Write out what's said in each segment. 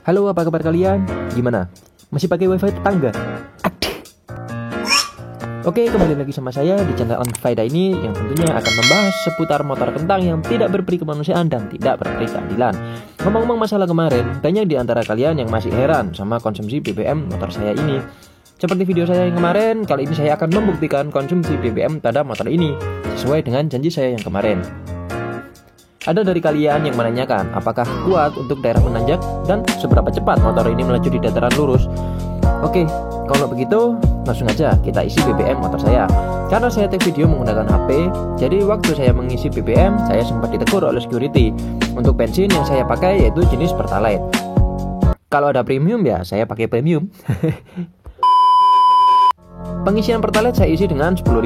Halo, apa kabar kalian? Gimana? Masih pakai wifi tetangga? Aduh. Oke, kembali lagi sama saya di channel Anfaida ini yang tentunya akan membahas seputar motor kentang yang tidak berperi kemanusiaan dan tidak berperi keadilan. Ngomong-ngomong masalah kemarin, banyak di antara kalian yang masih heran sama konsumsi BBM motor saya ini. Seperti video saya yang kemarin, kali ini saya akan membuktikan konsumsi BBM pada motor ini sesuai dengan janji saya yang kemarin. Ada dari kalian yang menanyakan apakah kuat untuk daerah menanjak dan seberapa cepat motor ini melaju di dataran lurus. Oke, kalau begitu langsung aja kita isi BBM motor saya. Karena saya take video menggunakan HP, jadi waktu saya mengisi BBM saya sempat ditegur oleh security. Untuk bensin yang saya pakai yaitu jenis Pertalite. Kalau ada premium ya saya pakai premium. Pengisian Pertalite saya isi dengan 10.000,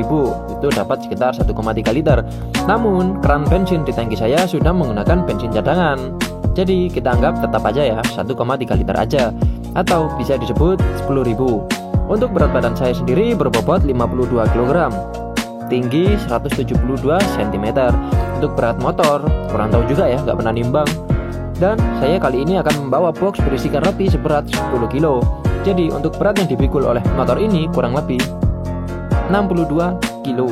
itu dapat sekitar 1,3 liter. Namun, keran bensin di tangki saya sudah menggunakan bensin cadangan. Jadi, kita anggap tetap aja ya, 1,3 liter aja. Atau bisa disebut 10.000. Untuk berat badan saya sendiri berbobot 52 kg. Tinggi 172 cm. Untuk berat motor, kurang tahu juga ya, nggak pernah nimbang. Dan saya kali ini akan membawa box berisikan roti seberat 10 kg. Jadi untuk berat yang dipikul oleh motor ini kurang lebih 62 kg.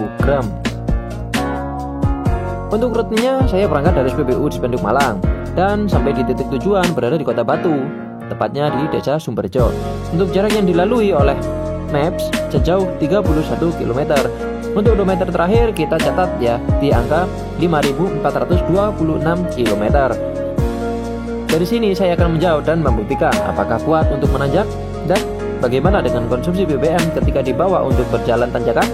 Untuk rutenya saya berangkat dari SPBU di Spenduk Malang dan sampai di titik tujuan berada di Kota Batu, tepatnya di Desa Sumberjo. Untuk jarak yang dilalui oleh Maps sejauh 31 km. Untuk odometer terakhir kita catat ya di angka 5.426 km. Dari sini saya akan menjawab dan membuktikan apakah kuat untuk menanjak dan bagaimana dengan konsumsi BBM ketika dibawa untuk berjalan tanjakan.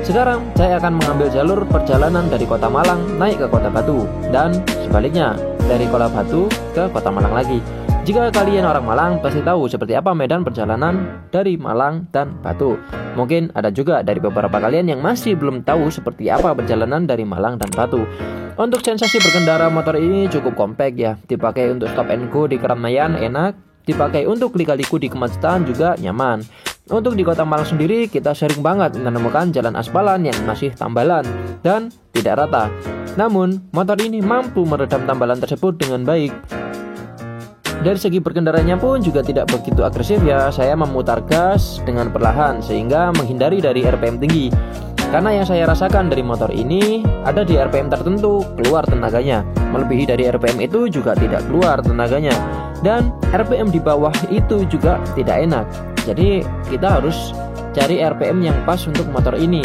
Sekarang saya akan mengambil jalur perjalanan dari Kota Malang naik ke Kota Batu dan sebaliknya dari Kota Batu ke Kota Malang lagi. Jika kalian orang Malang pasti tahu seperti apa medan perjalanan dari Malang dan Batu. Mungkin ada juga dari beberapa kalian yang masih belum tahu seperti apa perjalanan dari Malang dan Batu. Untuk sensasi berkendara motor ini cukup compact ya. Dipakai untuk stop and go di keramaian enak, dipakai untuk lika-liku di kemacetan juga nyaman. Untuk di Kota Malang sendiri kita sering banget menemukan jalan aspalan yang masih tambalan dan tidak rata. Namun motor ini mampu meredam tambalan tersebut dengan baik. Dari segi berkendaranya pun juga tidak begitu agresif ya. Saya memutar gas dengan perlahan sehingga menghindari dari RPM tinggi. Karena yang saya rasakan dari motor ini ada di RPM tertentu keluar tenaganya, melebihi dari RPM itu juga tidak keluar tenaganya, dan RPM di bawah itu juga tidak enak. Jadi kita harus cari RPM yang pas untuk motor ini.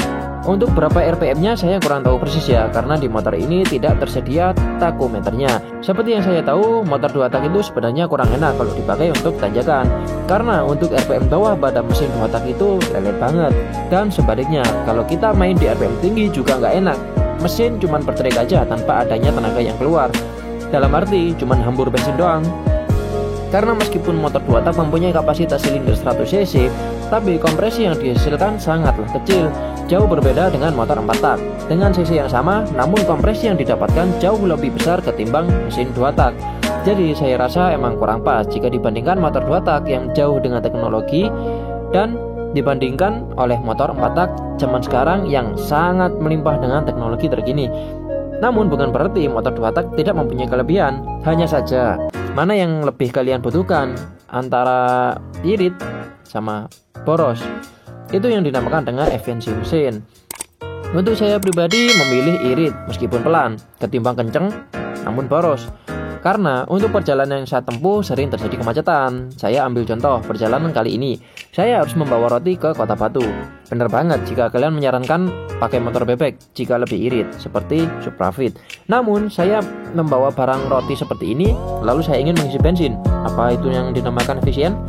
Untuk berapa RPM-nya saya kurang tahu persis ya, karena di motor ini tidak tersedia takometernya. Seperti yang saya tahu, motor 2 tak itu sebenarnya kurang enak kalau dipakai untuk tanjakan. Karena untuk RPM bawah pada mesin 2 tak itu lelet banget. Dan sebaliknya, kalau kita main di RPM tinggi juga nggak enak. Mesin cuma berterik aja tanpa adanya tenaga yang keluar. Dalam arti, cuma hambur bensin doang. Karena meskipun motor 2 tak mempunyai kapasitas silinder 100 cc, tapi kompresi yang dihasilkan sangatlah kecil. Jauh berbeda dengan motor 4 tak. Dengan cc yang sama, namun kompresi yang didapatkan jauh lebih besar ketimbang mesin 2 tak. Jadi saya rasa emang kurang pas jika dibandingkan motor 2 tak yang jauh dengan teknologi dan dibandingkan oleh motor 4 tak zaman sekarang yang sangat melimpah dengan teknologi terkini. Namun bukan berarti motor 2 tak tidak mempunyai kelebihan. Hanya saja mana yang lebih kalian butuhkan antara irit sama boros. Itu yang dinamakan dengan efisiensi mesin. Untuk saya pribadi memilih irit meskipun pelan ketimbang kenceng namun boros. Karena untuk perjalanan yang saya tempuh sering terjadi kemacetan. Saya ambil contoh perjalanan kali ini. Saya harus membawa roti ke Kota Batu. Bener banget jika kalian menyarankan pakai motor bebek jika lebih irit seperti Suprafit. Namun saya membawa barang roti seperti ini lalu saya ingin mengisi bensin. Apa itu yang dinamakan efisien?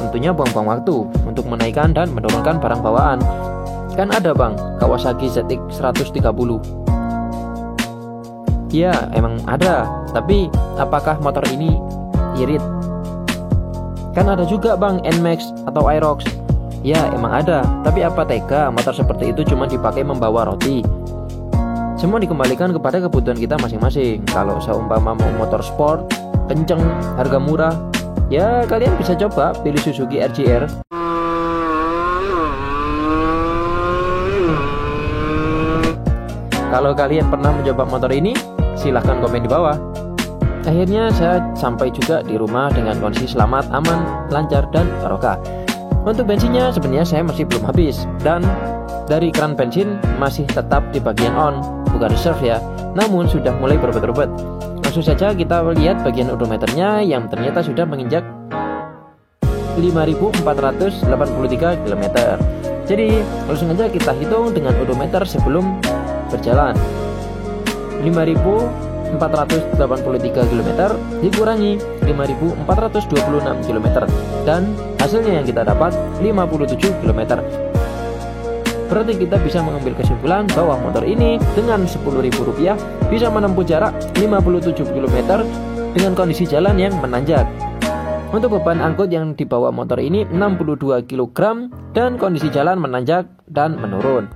Tentunya buang-buang waktu untuk menaikkan dan menurunkan barang bawaan. Kan ada bang Kawasaki ZX 130. Ya emang ada, tapi apakah motor ini irit? Kan ada juga bang NMAX atau Aerox. Ya emang ada, tapi apa tega motor seperti itu cuma dipakai membawa roti? Semua dikembalikan kepada kebutuhan kita masing-masing. Kalau seumpama mau motor sport, kenceng, harga murah, ya kalian bisa coba pilih Suzuki RGR. Kalau kalian pernah mencoba motor ini, silahkan komen di bawah. Akhirnya saya sampai juga di rumah dengan kondisi selamat, aman, lancar, dan barokah. Untuk bensinnya sebenarnya saya masih belum habis, dan dari keran bensin masih tetap di bagian on, bukan reserve ya, namun sudah mulai berbet-berbet. Langsung saja kita lihat bagian odometernya yang ternyata sudah menginjak 5.483 km. Jadi langsung saja kita hitung dengan odometer sebelum berjalan. 5.483 km dikurangi 5.426 km, dan hasilnya yang kita dapat 57 km. Berarti kita bisa mengambil kesimpulan bahwa motor ini dengan Rp10.000 bisa menempuh jarak 57 km dengan kondisi jalan yang menanjak. Untuk beban angkut yang dibawa motor ini 62 kg dan kondisi jalan menanjak dan menurun.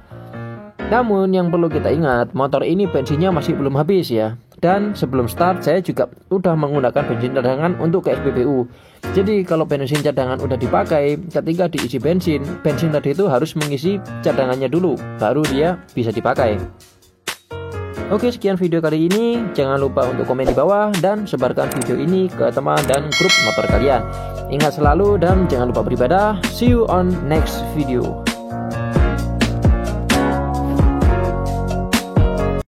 Namun yang perlu kita ingat, motor ini bensinnya masih belum habis ya. Dan sebelum start saya juga udah menggunakan bensin cadangan untuk ke SPBU. Jadi kalau bensin cadangan udah dipakai, ketika diisi bensin tadi itu harus mengisi cadangannya dulu, baru dia bisa dipakai. Oke, sekian video kali ini. Jangan lupa untuk komen di bawah dan sebarkan video ini ke teman dan grup motor kalian. Ingat selalu dan jangan lupa beribadah. See you on next video.